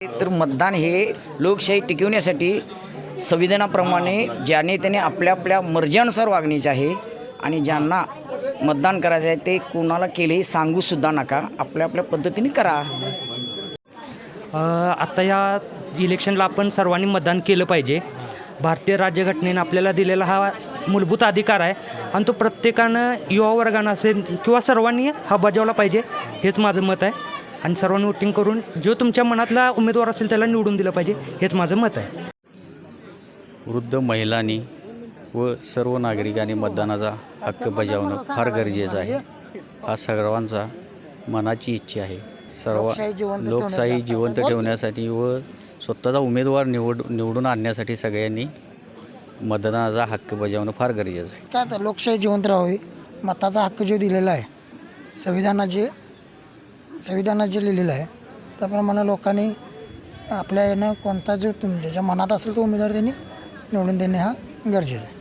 तर मतदान हे लोकशाही टिकवण्यासाठी संविधानाप्रमाणे ज्याने त्याने आपल्या आपल्या मर्जीनुसार वागण्याचे आहे आणि ज्यांना मतदान करायचं आहे ते कोणाला केले सांगूसुद्धा नका, आपल्या आपल्या पद्धतीने करा. आता या इलेक्शनला आपण सर्वांनी मतदान केलं पाहिजे. भारतीय राज्यघटनेनं आपल्याला दिलेला हा मूलभूत अधिकार आहे आणि तो प्रत्येकानं युवा वर्गानं असेल किंवा सर्वांनी हा बजावला पाहिजे, हेच माझं मत आहे. आणि सर्वांनी वोटिंग करून जो तुमच्या मनातला उमेदवार असेल त्याला निवडून दिलं पाहिजे, हेच माझं मत आहे. वृद्ध महिलांनी व सर्व नागरिकांनी मतदानाचा हक्क बजावणं फार गरजेचं आहे. हा सर्वांचा मनाची इच्छा आहे. सर्व लोकशाही जिवंत ठेवण्यासाठी व स्वतःचा उमेदवार निवडून आणण्यासाठी सगळ्यांनी मतदानाचा हक्क बजावणं फार गरजेचं आहे. काय तर लोकशाही जिवंत राहावी, मताचा हक्क जो दिलेला आहे संविधानात जे लिहिलेलं आहे त्याप्रमाणे लोकांनी आपल्या यानं कोणता जो ज्याच्या मनात असेल तो उमेदवार त्यांनी निवडून देणे हा गरजेचं आहे.